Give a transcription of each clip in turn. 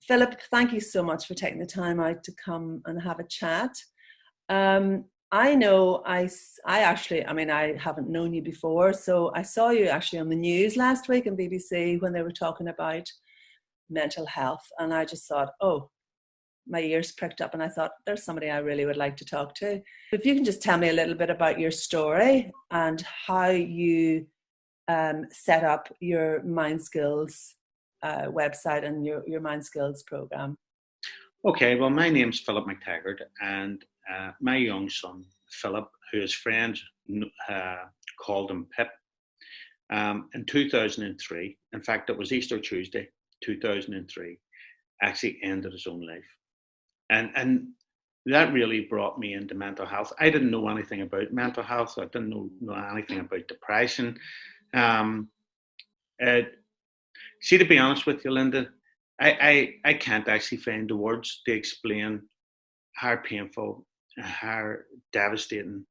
Philip, thank you so much for taking the time out to come and have a chat. I know I actually, I mean, I haven't known you before, so I saw you actually on the news last week on BBC when they were talking about mental health, and I just thought, oh, my ears pricked up, and I thought, there's somebody I really would like to talk to. If you can just tell me a little bit about your story and how you set up your Mindskills website and your Mindskills program. Okay, well, my name's Phillip McTaggart, and my young son, Phillip, who his friends called him Pip, in 2003, in fact, it was Easter Tuesday, 2003, actually ended his own life. And that really brought me into mental health. I didn't know anything about mental health. I didn't know anything about depression. See, to be honest with you, Linda, I can't actually find the words to explain how painful, how devastating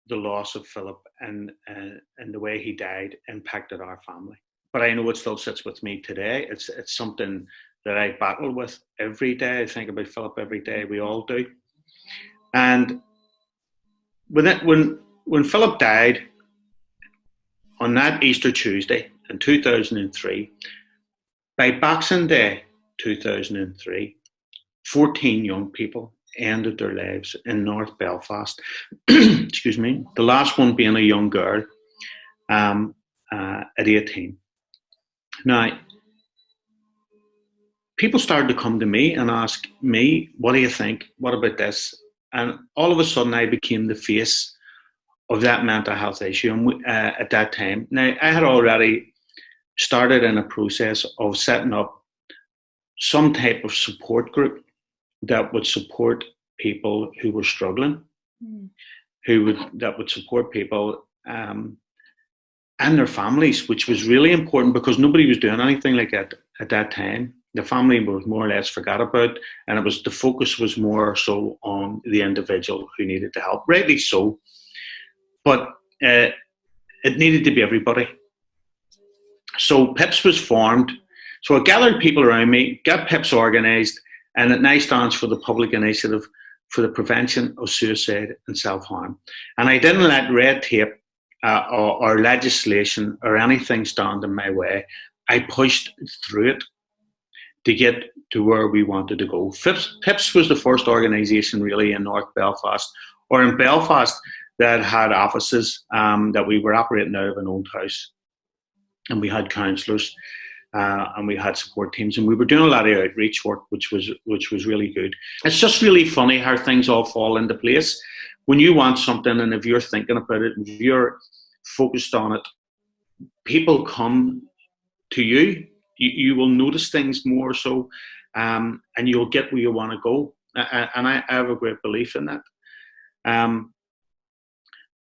the loss of Phillip and the way he died impacted our family. But I know it still sits with me today. It's something that I battle with every day. I think about Phillip every day. We all do. And when Phillip died on that Easter Tuesday in 2003, by Boxing Day 2003, 14 young people ended their lives in North Belfast. Excuse me. The last one being a young girl at 18. Now, people started to come to me and ask me, what do you think? What about this? And all of a sudden, I became the face of that mental health issue at that time. Now, I had already started in a process of setting up some type of support group that would support people who were struggling, that would support people and their families, which was really important because nobody was doing anything like that at that time. The family was more or less forgot about, and the focus was more so on the individual who needed the help, rightly so. But it needed to be everybody. So PEPS was formed. So I gathered people around me, got PEPS organised, and it now stands for the Public Initiative for the Prevention of Suicide and Self-Harm. And I didn't let red tape or legislation or anything stand in my way. I pushed through it to get to where we wanted to go. PEPS was the first organisation really in North Belfast, or in Belfast, that had offices that we were operating out of an old house. And we had counsellors and we had support teams, and we were doing a lot of outreach work, which was really good. It's just really funny how things all fall into place. When you want something, and if you're thinking about it, if you're focused on it, people come to you. You will notice things more so, and you'll get where you want to go. And I have a great belief in that.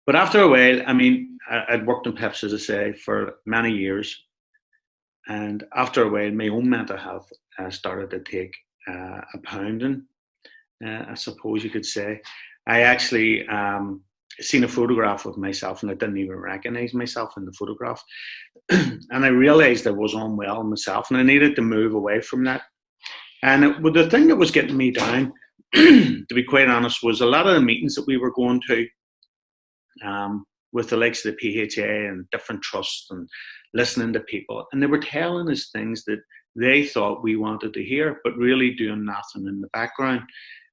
But after a while, I mean, I'd worked in PEPS, as I say, for many years. And after a while, my own mental health started to take a pounding, I suppose you could say. I actually seen a photograph of myself, and I didn't even recognize myself in the photograph. And I realized I was unwell myself, and I needed to move away from that. And the thing that was getting me down, to be quite honest, was a lot of the meetings that we were going to, with the likes of the PHA and different trusts, and listening to people, and they were telling us things that they thought we wanted to hear, but really doing nothing in the background.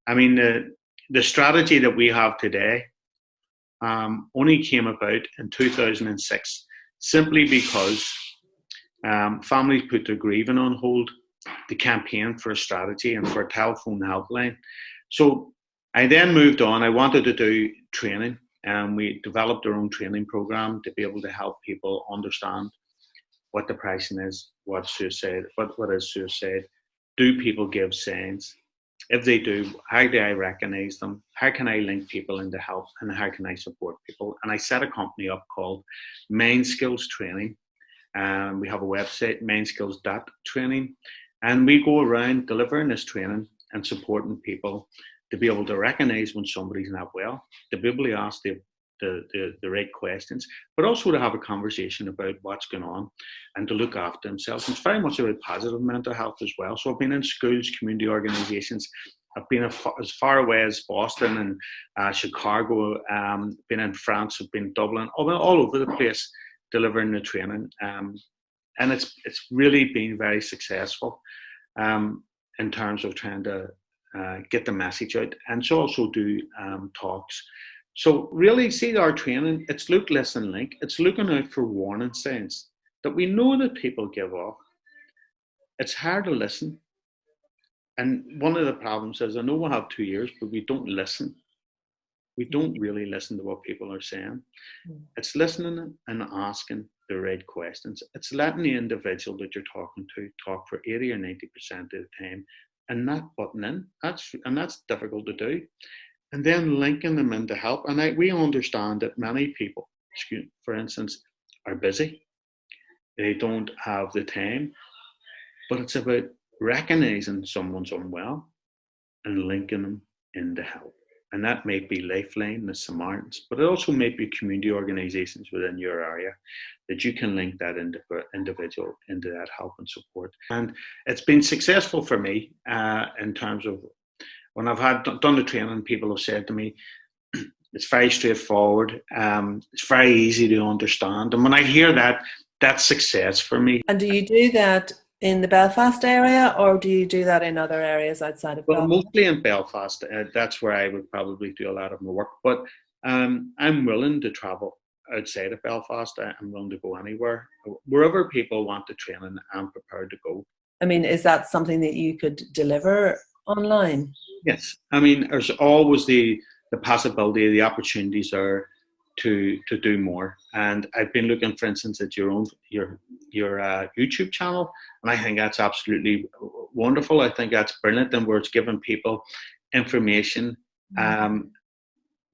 I mean, the strategy that we have today only came about in 2006, simply because families put their grieving on hold to campaign for a strategy and for a telephone helpline. So I then moved on. I wanted to do training, and we developed our own training program to be able to help people understand what depression is, what suicide, what is suicide. Do people give signs? If they do, how do I recognize them? How can I link people into help, and how can I support people? And I set a company up called Mindskills Training. We have a website, mindskills.training, and we go around delivering this training and supporting people to be able to recognize when somebody's not well, to be able to ask the the right questions, but also to have a conversation about what's going on and to look after themselves. It's very much about positive mental health as well. So I've been in schools, community organisations. I've been as far away as Boston and Chicago, been in France, I've been in Dublin, all over the place delivering the training. And it's really been very successful in terms of trying to get the message out, and to also do talks. So really, see our training, it's look, listen, link. It's looking out for warning signs that we know that people give off. It's hard to listen. And one of the problems is, I know we have 2 years, but we don't listen. We don't really listen to what people are saying. It's listening and asking the right questions. It's letting the individual that you're talking to talk for 80 or 90% of the time and not butting in. That's difficult to do. And then linking them into help. And we understand that many people, for instance, are busy. They don't have the time. But it's about recognizing someone's unwell and linking them into help. And that may be Lifeline, the Samaritans, but it also may be community organisations within your area that you can link that individual into that help and support. And it's been successful for me in terms of when I've done the training, people have said to me, it's very straightforward, it's very easy to understand. And when I hear that, that's success for me. And do you do that in the Belfast area, or do you do that in other areas outside of Belfast? Well, mostly in Belfast. That's where I would probably do a lot of my work. But I'm willing to travel outside of Belfast. I'm willing to go anywhere. Wherever people want to train, and I'm prepared to go. I mean, is that something that you could deliver online? Yes. I mean, there's always the possibility, the opportunities are to do more. And I've been looking, for instance, at your YouTube channel, and I think that's absolutely wonderful. I think that's brilliant, and where it's giving people information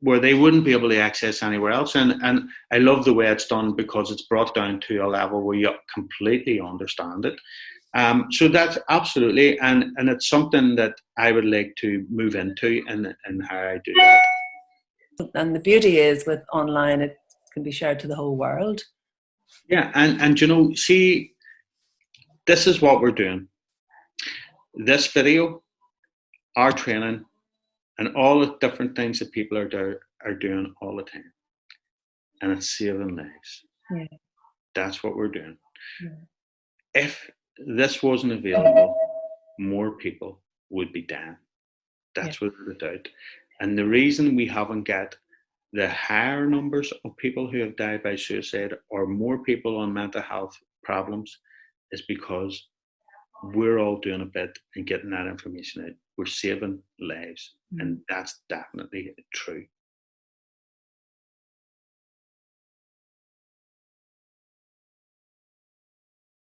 where they wouldn't be able to access anywhere else. And I love the way it's done, because it's brought down to a level where you completely understand it. So that's absolutely, and it's something that I would like to move into and how I do that. And the beauty is with online, it can be shared to the whole world. Yeah, and you know, see, this is what we're doing. This video, our training, and all the different things that people are doing all the time. And it's saving lives. Yeah. That's what we're doing. Yeah. If this wasn't available, more people would be dying. That's without a doubt. And the reason we haven't got the higher numbers of people who have died by suicide or more people on mental health problems is because we're all doing a bit and getting that information out. We're saving lives, and that's definitely true.